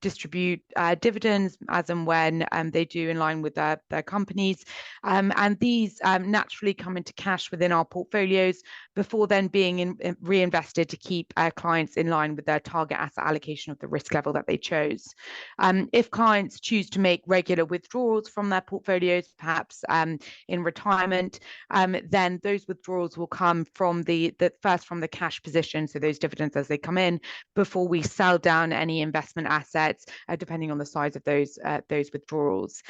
distribute dividends as and when they do, in line with their companies. And these naturally come into cash within our portfolios before then being reinvested to keep clients in line with their target asset allocation of the risk level that they chose. If clients choose to make regular withdrawals from their portfolios, perhaps in retirement, then those withdrawals will come from first from the cash position, so those dividends as they come in, before we sell down any investment assets, depending on the size of those withdrawals.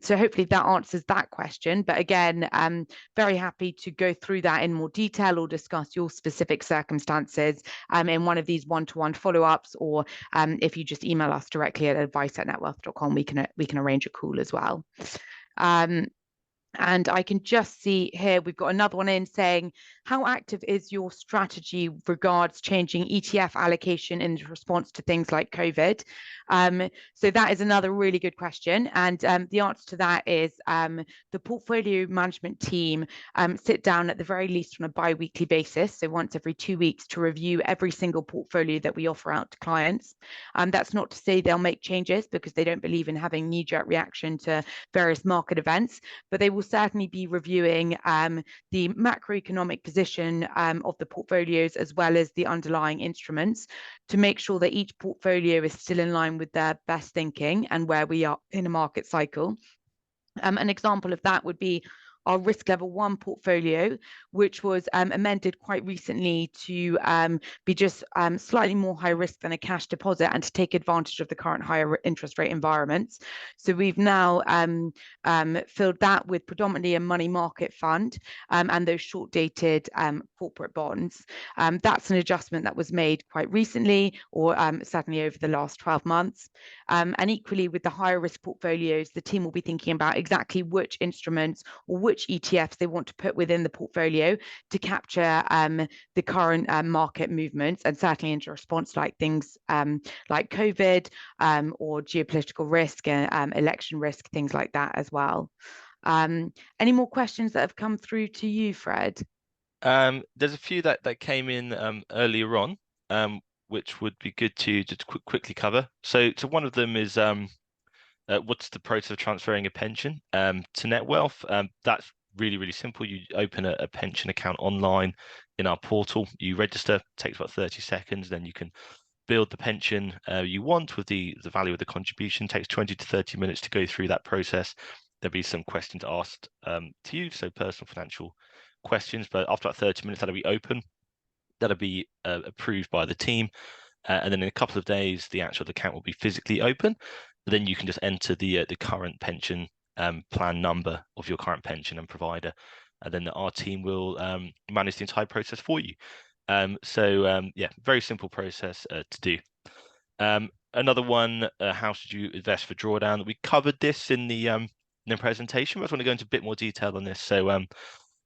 So hopefully that answers that question. But again, very happy to go through that in more detail or discuss your specific circumstances in one of these one-to-one follow-ups, or if you just email us directly at advice@netwealth.com, we can arrange a call as well. And I can just see here, we've got another one in saying, how active is your strategy regards changing ETF allocation in response to things like COVID? So that is another really good question. And the answer to that is the portfolio management team sit down at the very least on a bi-weekly basis, so once every 2 weeks, to review every single portfolio that we offer out to clients. That's not to say they'll make changes, because they don't believe in having knee-jerk reaction to various market events, but they will certainly be reviewing the macroeconomic position of the portfolios, as well as the underlying instruments, to make sure that each portfolio is still in line with their best thinking and where we are in a market cycle. An example of that would be our risk level 1 portfolio, which was amended quite recently to be just slightly more high risk than a cash deposit, and to take advantage of the current higher interest rate environments. So we've now filled that with predominantly a money market fund and those short dated corporate bonds. That's an adjustment that was made quite recently, or certainly over the last 12 months. And equally with the higher risk portfolios, the team will be thinking about exactly which instruments or which ETFs they want to put within the portfolio to capture the current market movements, and certainly into response like things like COVID or geopolitical risk and election risk, things like that as well. Any more questions that have come through to you, Fred? There's a few that came in earlier on, which would be good to just quickly cover. So one of them is what's the process of transferring a pension to Netwealth? That's really simple. You open a pension account online in our portal. You register. It takes about 30 seconds. Then you can build the pension you want with the value of the contribution. It takes 20 to 30 minutes to go through that process. There'll be some questions asked to you, so personal financial questions. But after about 30 minutes, that'll be open. That'll be approved by the team. And then in a couple of days, the actual account will be physically open. Then you can just enter the current pension plan number of your current pension and provider, and then our team will manage the entire process for you. Yeah, very simple process to do. Another one, how should you invest for drawdown? We covered this in the presentation, but I just want to go into a bit more detail on this. So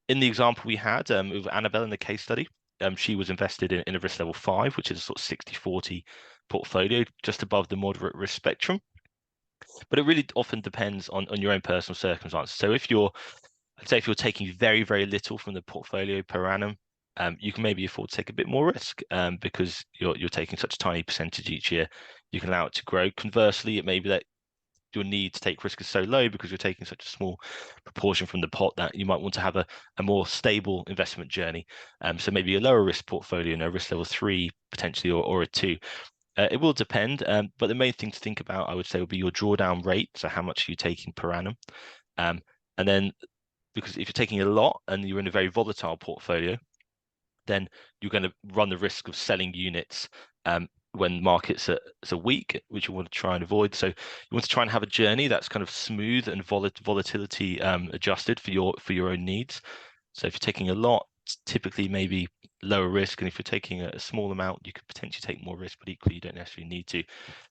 in the example we had with Annabelle in the case study, she was invested in a risk level 5, which is a sort of 60-40 portfolio, just above the moderate risk spectrum. But it really often depends on your own personal circumstances. So I'd say if you're taking very little from the portfolio per annum, you can maybe afford to take a bit more risk because you're taking such a tiny percentage each year. You can allow it to grow. Conversely, it may be that your need to take risk is so low because you're taking such a small proportion from the pot that you might want to have a more stable investment journey. So maybe a lower risk portfolio, risk level 3 potentially, or a 2. It will depend, but the main thing to think about, I would say, would be your drawdown rate. So how much are you taking per annum? And then, because if you're taking a lot and you're in a very volatile portfolio, then you're going to run the risk of selling units when markets are weak, which you want to try and avoid. So you want to try and have a journey that's kind of smooth and volatility adjusted for your own needs. So if you're taking a lot, typically maybe lower risk, and if you're taking a small amount, you could potentially take more risk, but equally you don't necessarily need to.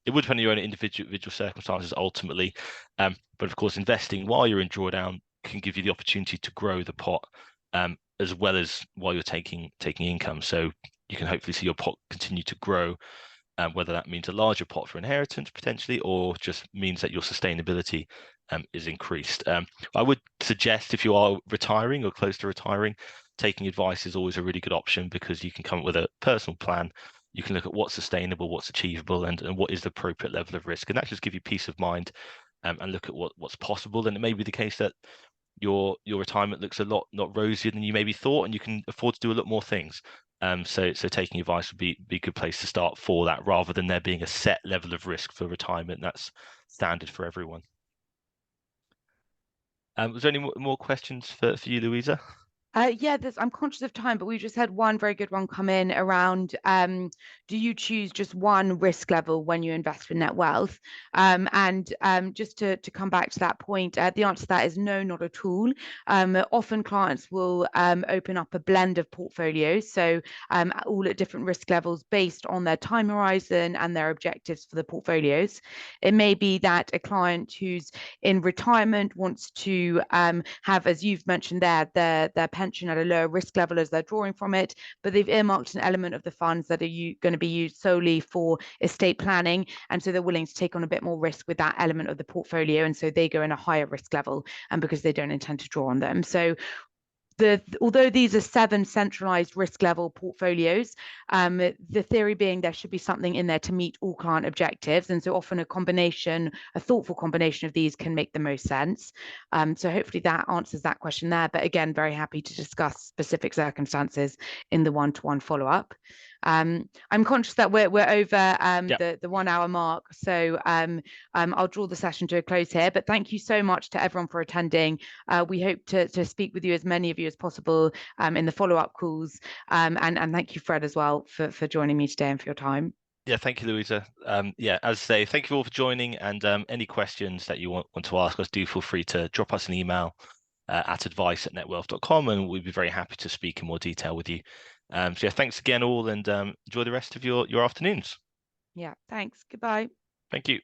It would depend on your own individual circumstances ultimately, but of course investing while you're in drawdown can give you the opportunity to grow the pot as well as while you're taking income. So you can hopefully see your pot continue to grow, whether that means a larger pot for inheritance potentially, or just means that your sustainability is increased. I would suggest if you are retiring or close to retiring, taking advice is always a really good option, because you can come up with a personal plan. You can look at what's sustainable, what's achievable, and what is the appropriate level of risk, and that just give you peace of mind and look at what's possible. And it may be the case that your retirement looks a lot not rosier than you maybe thought, and you can afford to do a lot more things. So taking advice would be a good place to start for that, rather than there being a set level of risk for retirement that's standard for everyone. Was there any more questions for you, Louisa? Yeah, I'm conscious of time, but we just had one very good one come in around do you choose just one risk level when you invest with net wealth? And just to come back to that point, the answer to that is no, not at all. Often clients will open up a blend of portfolios, so all at different risk levels based on their time horizon and their objectives for the portfolios. It may be that a client who's in retirement wants to have, as you've mentioned there, their pension at a lower risk level as they're drawing from it, but they've earmarked an element of the funds that are going to be used solely for estate planning, and so they're willing to take on a bit more risk with that element of the portfolio, and so they go in a higher risk level, and because they don't intend to draw on them. So although these are 7 centralized risk level portfolios, the theory being there should be something in there to meet all client objectives. And so often a thoughtful combination of these can make the most sense. So hopefully that answers that question there. But again, very happy to discuss specific circumstances in the one-to-one follow-up. I'm conscious that we're over the 1 hour mark. So I'll draw the session to a close here. But thank you so much to everyone for attending. We hope to speak with you, as many of you as possible, in the follow-up calls. And thank you, Fred, as well, for joining me today and for your time. Yeah, thank you, Louisa. Yeah, as I say, thank you all for joining, and any questions that you want to ask us, do feel free to drop us an email at advice@netwealth.com, and we'd be very happy to speak in more detail with you. So yeah, thanks again all, and enjoy the rest of your afternoons. Yeah, thanks. Goodbye. Thank you.